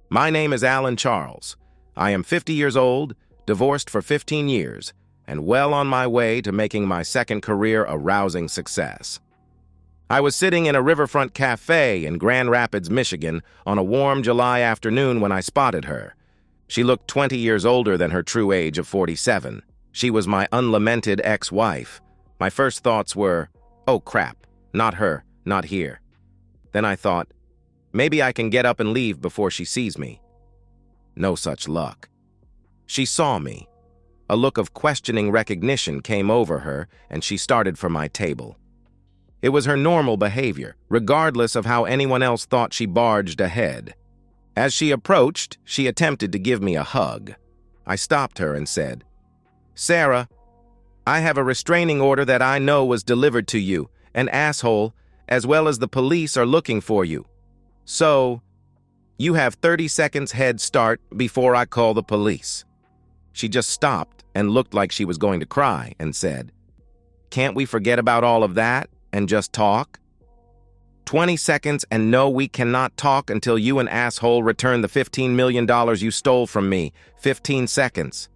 My name is Alan Charles. I am 50 years old, divorced for 15 years, and well on my way to making my second career a rousing success. I was sitting in a riverfront cafe in Grand Rapids, Michigan, on a warm July afternoon when I spotted her. She looked 20 years older than her true age of 47. She was my unlamented ex-wife. My first thoughts were, oh crap, not her, not here. Then I thought, maybe I can get up and leave before she sees me. No such luck. She saw me. A look of questioning recognition came over her, and she started for my table. It was her normal behavior, regardless of how anyone else thought she barged ahead. As she approached, she attempted to give me a hug. I stopped her and said, "Sarah, I have a restraining order that I know was delivered to you. An asshole, as well as the police, are looking for you. So, you have 30 seconds head start before I call the police." She just stopped and looked like she was going to cry and said, "Can't we forget about all of that and just talk?" 20 seconds, and no, we cannot talk until you and asshole return the $15 million you stole from me. 15 seconds.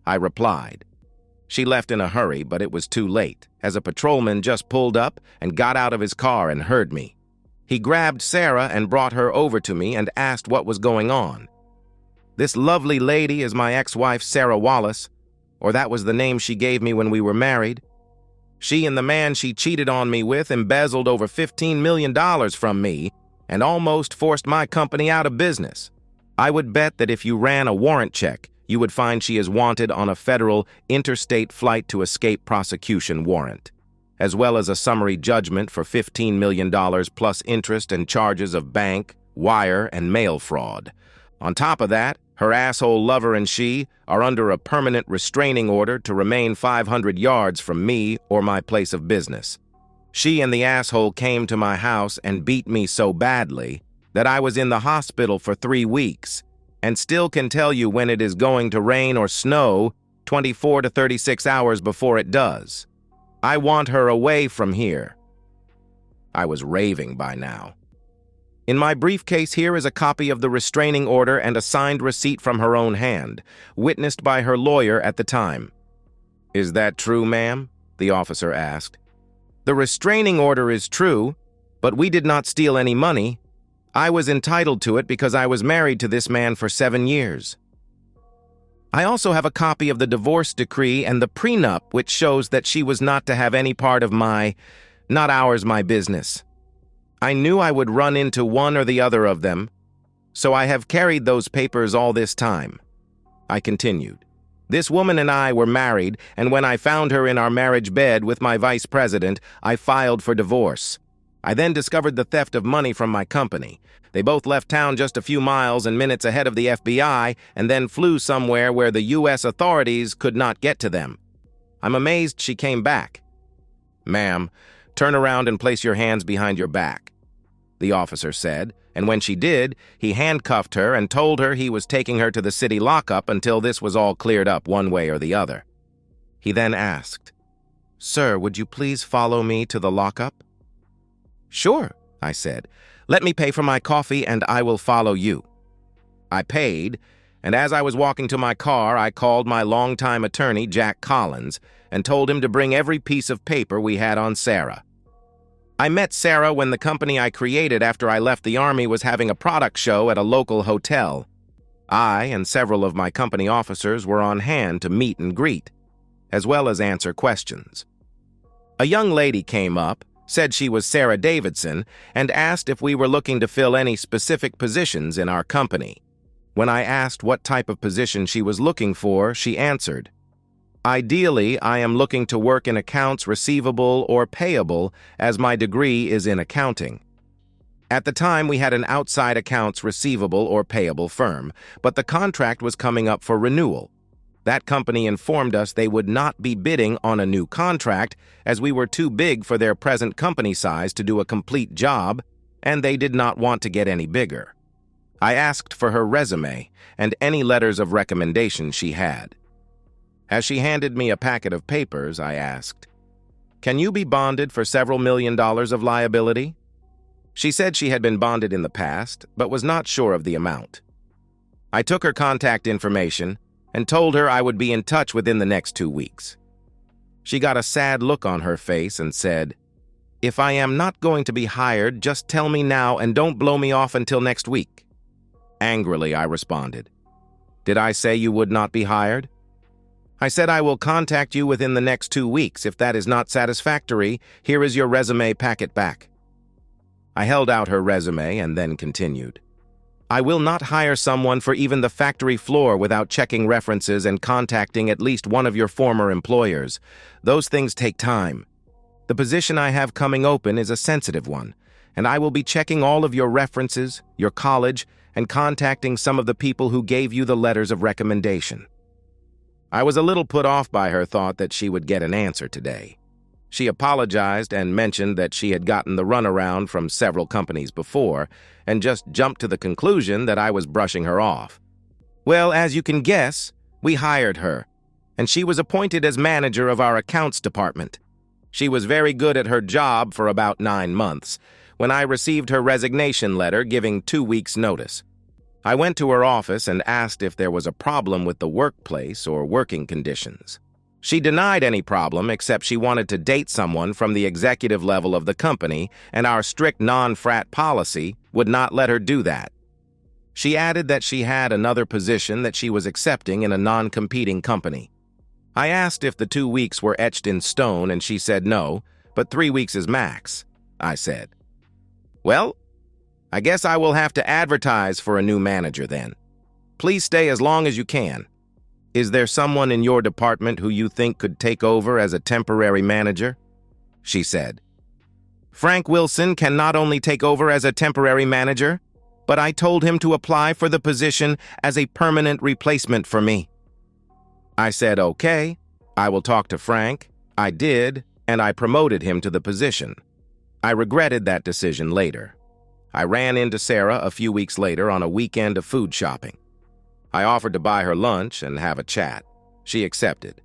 I replied. She left in a hurry, but it was too late, as a patrolman just pulled up and got out of his car and heard me. He grabbed Sarah and brought her over to me and asked what was going on. "This lovely lady is my ex-wife, Sarah Wallace, or that was the name she gave me when we were married. She and the man she cheated on me with embezzled over $15 million from me and almost forced my company out of business. I would bet that if you ran a warrant check, you would find she is wanted on a federal interstate flight to escape prosecution warrant, as well as a summary judgment for $15 million plus interest and charges of bank, wire, and mail fraud. On top of that, her asshole lover and she are under a permanent restraining order to remain 500 yards from me or my place of business. She and the asshole came to my house and beat me so badly that I was in the hospital for 3 weeks, and still can tell you when it is going to rain or snow 24 to 36 hours before it does. I want her away from here." I was raving by now. In my briefcase here is a copy of the restraining order and a signed receipt from her own hand, witnessed by her lawyer at the time. "Is that true, ma'am?" the officer asked. "The restraining order is true, but we did not steal any money. I was entitled to it because I was married to this man for 7 years. I also have a copy of the divorce decree and the prenup, which shows that she was not to have any part of my business. I knew I would run into one or the other of them, so I have carried those papers all this time." I continued. "This woman and I were married, and when I found her in our marriage bed with my vice president, I filed for divorce. I then discovered the theft of money from my company. They both left town just a few miles and minutes ahead of the FBI and then flew somewhere where the U.S. authorities could not get to them. I'm amazed she came back." "Ma'am, turn around and place your hands behind your back," the officer said, and when she did, he handcuffed her and told her he was taking her to the city lockup until this was all cleared up one way or the other. He then asked, "Sir, would you please follow me to the lockup?" "Sure," I said. "Let me pay for my coffee and I will follow you." I paid, and as I was walking to my car, I called my longtime attorney, Jack Collins, and told him to bring every piece of paper we had on Sarah. I met Sarah when the company I created after I left the Army was having a product show at a local hotel. I and several of my company officers were on hand to meet and greet, as well as answer questions. A young lady came up, said she was Sarah Davidson, and asked if we were looking to fill any specific positions in our company. When I asked what type of position she was looking for, she answered, "Ideally, I am looking to work in accounts receivable or payable, as my degree is in accounting." At the time, we had an outside accounts receivable or payable firm, but the contract was coming up for renewal. That company informed us they would not be bidding on a new contract, as we were too big for their present company size to do a complete job, and they did not want to get any bigger. I asked for her resume and any letters of recommendation she had. As she handed me a packet of papers, I asked, "Can you be bonded for several $1 million of liability?" She said she had been bonded in the past, but was not sure of the amount. I took her contact information and told her I would be in touch within the next 2 weeks. She got a sad look on her face and said, "If I am not going to be hired, just tell me now and don't blow me off until next week." Angrily, I responded, "Did I say you would not be hired? I said I will contact you within the next 2 weeks. If that is not satisfactory, here is your resume packet back." I held out her resume and then continued, "I will not hire someone for even the factory floor without checking references and contacting at least one of your former employers. Those things take time. The position I have coming open is a sensitive one, and I will be checking all of your references, your college, and contacting some of the people who gave you the letters of recommendation." I was a little put off by her thought that she would get an answer today. She apologized and mentioned that she had gotten the runaround from several companies before and just jumped to the conclusion that I was brushing her off. Well, as you can guess, we hired her, and she was appointed as manager of our accounts department. She was very good at her job for about 9 months when I received her resignation letter giving 2 weeks' notice. I went to her office and asked if there was a problem with the workplace or working conditions. She denied any problem except she wanted to date someone from the executive level of the company, and our strict non-frat policy would not let her do that. She added that she had another position that she was accepting in a non-competing company. I asked if the 2 weeks were etched in stone, and she said no, but 3 weeks is max, I said. "Well, I guess I will have to advertise for a new manager then. Please stay as long as you can. Is there someone in your department who you think could take over as a temporary manager?" she said. "Frank Wilson can not only take over as a temporary manager, but I told him to apply for the position as a permanent replacement for me." I said, "Okay, I will talk to Frank." I did, and I promoted him to the position. I regretted that decision later. I ran into Sarah a few weeks later on a weekend of food shopping. I offered to buy her lunch and have a chat. She accepted.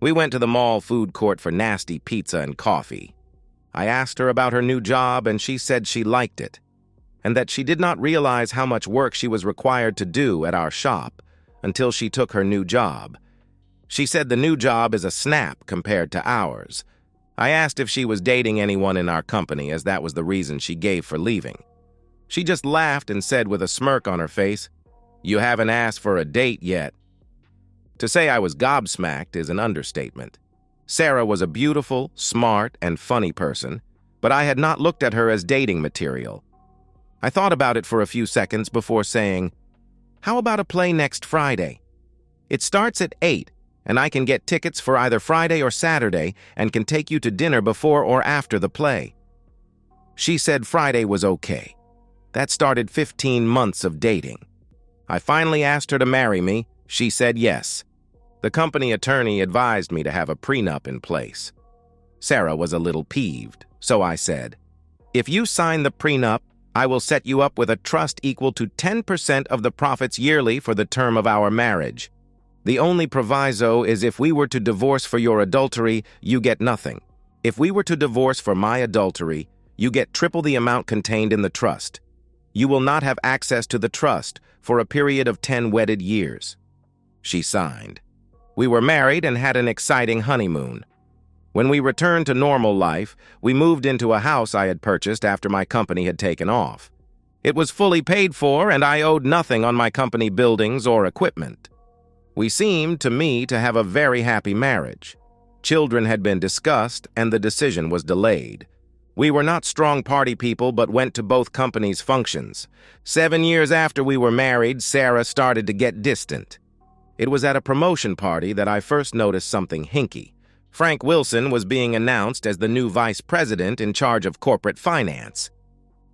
We went to the mall food court for nasty pizza and coffee. I asked her about her new job, and she said she liked it, and that she did not realize how much work she was required to do at our shop until she took her new job. She said the new job is a snap compared to ours. I asked if she was dating anyone in our company, as that was the reason she gave for leaving. She just laughed and said with a smirk on her face, "You haven't asked for a date yet." To say I was gobsmacked is an understatement. Sarah was a beautiful, smart, and funny person, but I had not looked at her as dating material. I thought about it for a few seconds before saying, "How about a play next Friday? It starts at 8, and I can get tickets for either Friday or Saturday and can take you to dinner before or after the play." She said Friday was okay. That started 15 months of dating. I finally asked her to marry me. She said yes. The company attorney advised me to have a prenup in place. Sarah was a little peeved, so I said, "If you sign the prenup, I will set you up with a trust equal to 10% of the profits yearly for the term of our marriage. The only proviso is if we were to divorce for your adultery, you get nothing. If we were to divorce for my adultery, you get triple the amount contained in the trust. You will not have access to the trust for a period of 10 wedded years." She signed. We were married and had an exciting honeymoon. When we returned to normal life, we moved into a house I had purchased after my company had taken off. It was fully paid for, and I owed nothing on my company buildings or equipment. We seemed, to me, to have a very happy marriage. Children had been discussed, and the decision was delayed. We were not strong party people, but went to both companies' functions. 7 years after we were married, Sarah started to get distant. It was at a promotion party that I first noticed something hinky. Frank Wilson was being announced as the new vice president in charge of corporate finance.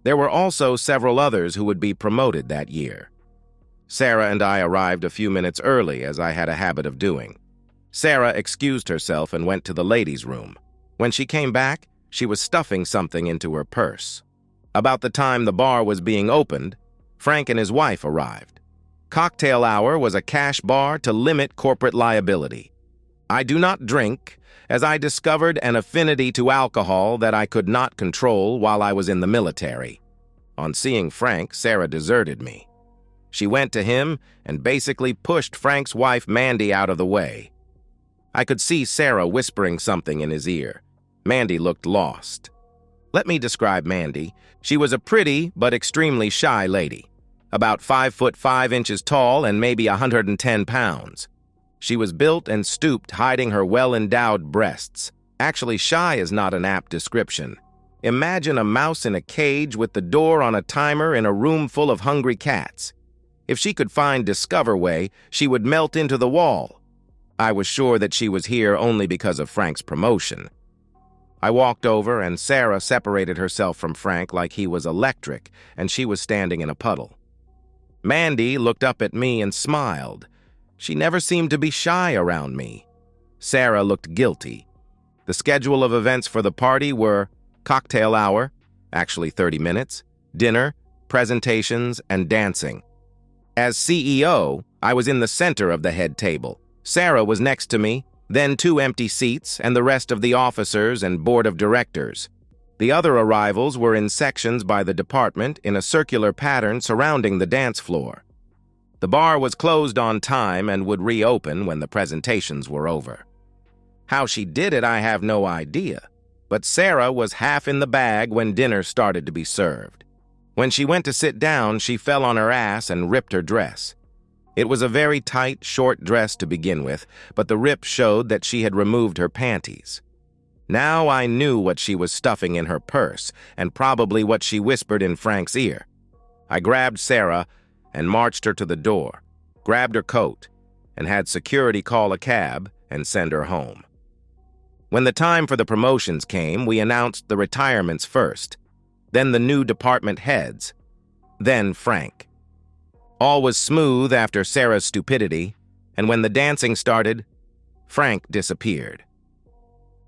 There were also several others who would be promoted that year. Sarah and I arrived a few minutes early, as I had a habit of doing. Sarah excused herself and went to the ladies' room. When she came back, she was stuffing something into her purse. About the time the bar was being opened, Frank and his wife arrived. Cocktail hour was a cash bar to limit corporate liability. I do not drink, as I discovered an affinity to alcohol that I could not control while I was in the military. On seeing Frank, Sarah deserted me. She went to him and basically pushed Frank's wife Mandy out of the way. I could see Sarah whispering something in his ear. Mandy looked lost. Let me describe Mandy. She was a pretty but extremely shy lady, about 5'5" tall and maybe 110 pounds. She was built and stooped, hiding her well-endowed breasts. Actually, shy is not an apt description. Imagine a mouse in a cage with the door on a timer in a room full of hungry cats. If she could find Discoverway, she would melt into the wall. I was sure that she was here only because of Frank's promotion. I walked over, and Sarah separated herself from Frank like he was electric, and she was standing in a puddle. Mandy looked up at me and smiled. She never seemed to be shy around me. Sarah looked guilty. The schedule of events for the party were cocktail hour, actually 30 minutes, dinner, presentations, and dancing. As CEO, I was in the center of the head table. Sarah was next to me, then 2 empty seats, and the rest of the officers and board of directors. The other arrivals were in sections by the department in a circular pattern surrounding the dance floor. The bar was closed on time and would reopen when the presentations were over. How she did it, I have no idea, but Sarah was half in the bag when dinner started to be served. When she went to sit down, she fell on her ass and ripped her dress. It was a very tight, short dress to begin with, but the rip showed that she had removed her panties. Now I knew what she was stuffing in her purse, and probably what she whispered in Frank's ear. I grabbed Sarah and marched her to the door, grabbed her coat, and had security call a cab and send her home. When the time for the promotions came, we announced the retirements first, then the new department heads, then Frank. All was smooth after Sarah's stupidity, and when the dancing started, Frank disappeared.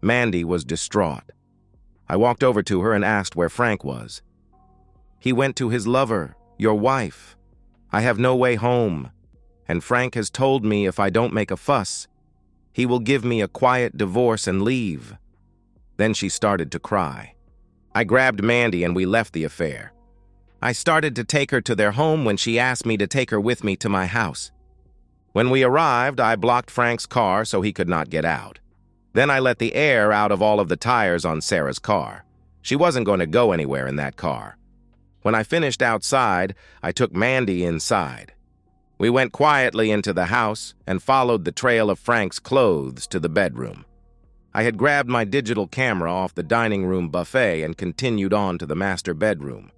Mandy was distraught. I walked over to her and asked where Frank was. He went to his lover, your wife. I have no way home, and Frank has told me if I don't make a fuss, he will give me a quiet divorce and leave. Then she started to cry. I grabbed Mandy and we left the affair. I started to take her to their home when she asked me to take her with me to my house. When we arrived, I blocked Frank's car so he could not get out. Then I let the air out of all of the tires on Sarah's car. She wasn't going to go anywhere in that car. When I finished outside, I took Mandy inside. We went quietly into the house and followed the trail of Frank's clothes to the bedroom. I had grabbed my digital camera off the dining room buffet and continued on to the master bedroom.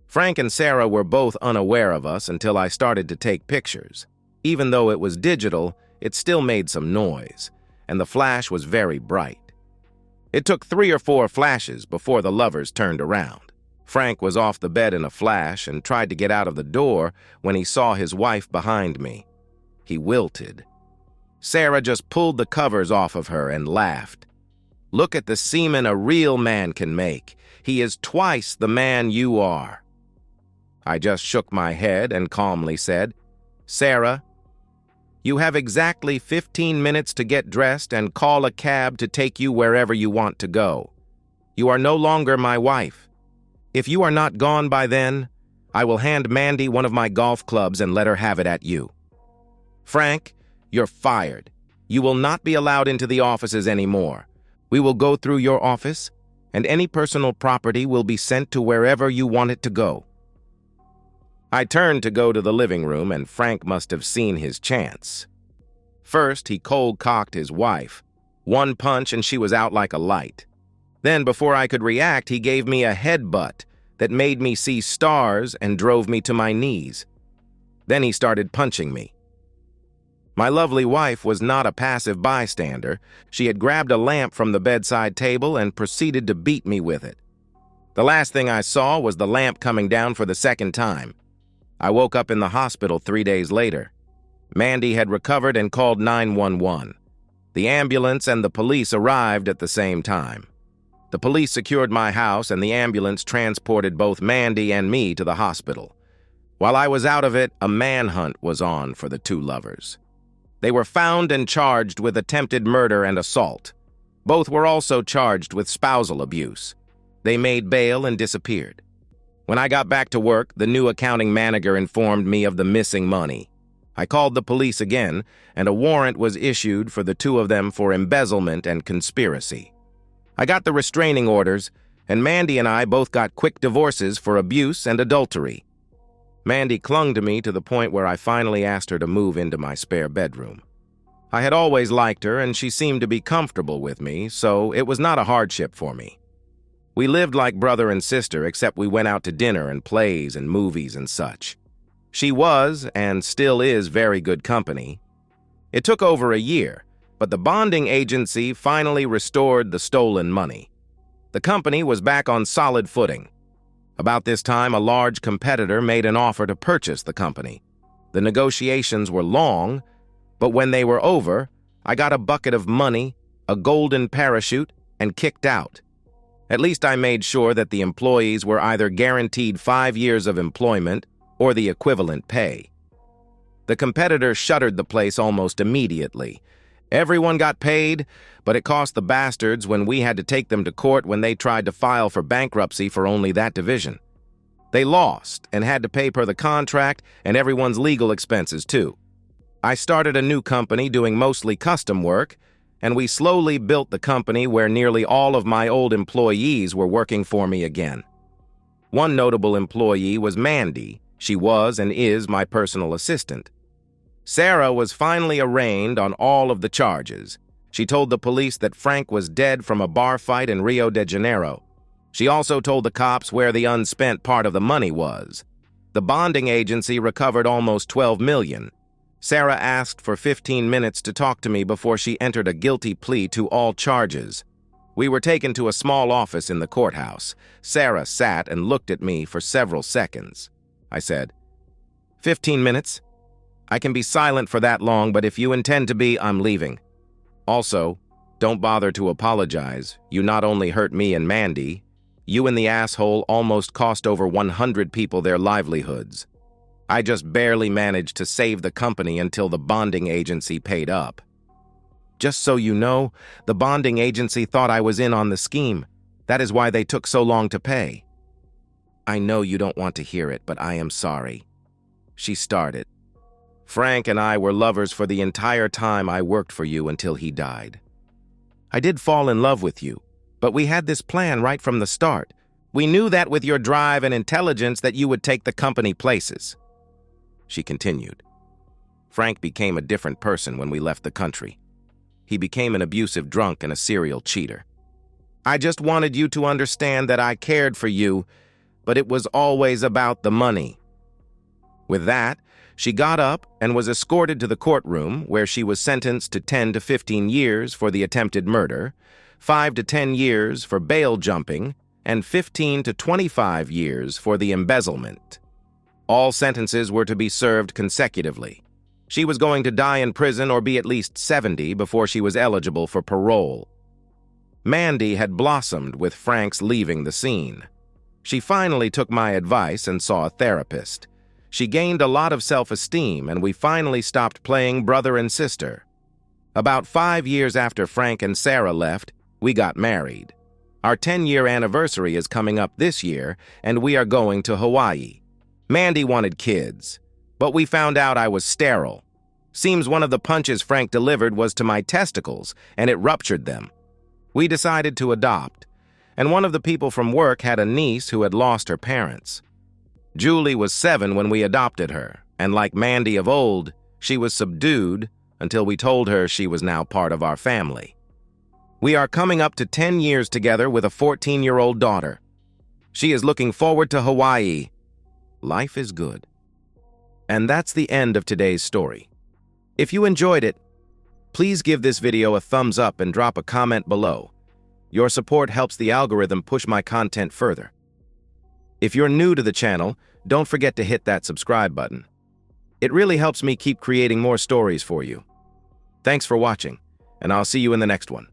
Frank and Sarah were both unaware of us until I started to take pictures. Even though it was digital, it still made some noise, and the flash was very bright. It took 3 or 4 flashes before the lovers turned around. Frank was off the bed in a flash and tried to get out of the door when he saw his wife behind me. He wilted. Sarah just pulled the covers off of her and laughed. Look at the semen a real man can make. He is twice the man you are. I just shook my head and calmly said, Sarah, you have exactly 15 minutes to get dressed and call a cab to take you wherever you want to go. You are no longer my wife. If you are not gone by then, I will hand Mandy one of my golf clubs and let her have it at you. Frank, you're fired. You will not be allowed into the offices anymore. We will go through your office, and any personal property will be sent to wherever you want it to go. I turned to go to the living room, and Frank must have seen his chance. First, he cold-cocked his wife. 1 punch and she was out like a light. Then, before I could react, he gave me a headbutt that made me see stars and drove me to my knees. Then he started punching me. My lovely wife was not a passive bystander. She had grabbed a lamp from the bedside table and proceeded to beat me with it. The last thing I saw was the lamp coming down for the second time. I woke up in the hospital 3 days later. Mandy had recovered and called 911. The ambulance and the police arrived at the same time. The police secured my house, and the ambulance transported both Mandy and me to the hospital. While I was out of it, a manhunt was on for the 2 lovers. They were found and charged with attempted murder and assault. Both were also charged with spousal abuse. They made bail and disappeared. When I got back to work, the new accounting manager informed me of the missing money. I called the police again, and a warrant was issued for the two of them for embezzlement and conspiracy. I got the restraining orders, and Mandy and I both got quick divorces for abuse and adultery. Mandy clung to me to the point where I finally asked her to move into my spare bedroom. I had always liked her, and she seemed to be comfortable with me, so it was not a hardship for me. We lived like brother and sister, except we went out to dinner and plays and movies and such. She was, and still is, very good company. It took over a year, but the bonding agency finally restored the stolen money. The company was back on solid footing. About this time, a large competitor made an offer to purchase the company. The negotiations were long, but when they were over, I got a bucket of money, a golden parachute, and kicked out. At least I made sure that the employees were either guaranteed 5 years of employment or the equivalent pay. The competitor shuttered the place almost immediately. Everyone got paid, but it cost the bastards when we had to take them to court when they tried to file for bankruptcy for only that division. They lost and had to pay per the contract and everyone's legal expenses too. I started a new company doing mostly custom work, and we slowly built the company where nearly all of my old employees were working for me again. One notable employee was Mandy. She was and is my personal assistant. Sarah was finally arraigned on all of the charges. She told the police that Frank was dead from a bar fight in Rio de Janeiro. She also told the cops where the unspent part of the money was. The bonding agency recovered almost $12 million. Sarah asked for 15 minutes to talk to me before she entered a guilty plea to all charges. We were taken to a small office in the courthouse. Sarah sat and looked at me for several seconds. I said, 15 minutes? I can be silent for that long, but if you intend to be, I'm leaving. Also, don't bother to apologize. You not only hurt me and Mandy, you and the asshole almost cost over 100 people their livelihoods. I just barely managed to save the company until the bonding agency paid up. Just so you know, the bonding agency thought I was in on the scheme. That is why they took so long to pay. I know you don't want to hear it, but I am sorry. She started. Frank and I were lovers for the entire time I worked for you until he died. I did fall in love with you, but we had this plan right from the start. We knew that with your drive and intelligence that you would take the company places. She continued. Frank became a different person when we left the country. He became an abusive drunk and a serial cheater. I just wanted you to understand that I cared for you, but it was always about the money. With that, she got up and was escorted to the courtroom, where she was sentenced to 10 to 15 years for the attempted murder, 5 to 10 years for bail jumping, and 15 to 25 years for the embezzlement. All sentences were to be served consecutively. She was going to die in prison or be at least 70 before she was eligible for parole. Mandy had blossomed with Frank's leaving the scene. She finally took my advice and saw a therapist. She gained a lot of self-esteem, and we finally stopped playing brother and sister. About 5 years after Frank and Sarah left, we got married. Our 10-year anniversary is coming up this year, and we are going to Hawaii. Mandy wanted kids, but we found out I was sterile. Seems one of the punches Frank delivered was to my testicles, and it ruptured them. We decided to adopt, and one of the people from work had a niece who had lost her parents. Julie was 7 when we adopted her, and like Mandy of old, she was subdued until we told her she was now part of our family. We are coming up to 10 years together with a 14-year-old daughter. She is looking forward to Hawaii. Life is good. And that's the end of today's story. If you enjoyed it, please give this video a thumbs up and drop a comment below. Your support helps the algorithm push my content further. If you're new to the channel, don't forget to hit that subscribe button. It really helps me keep creating more stories for you. Thanks for watching, and I'll see you in the next one.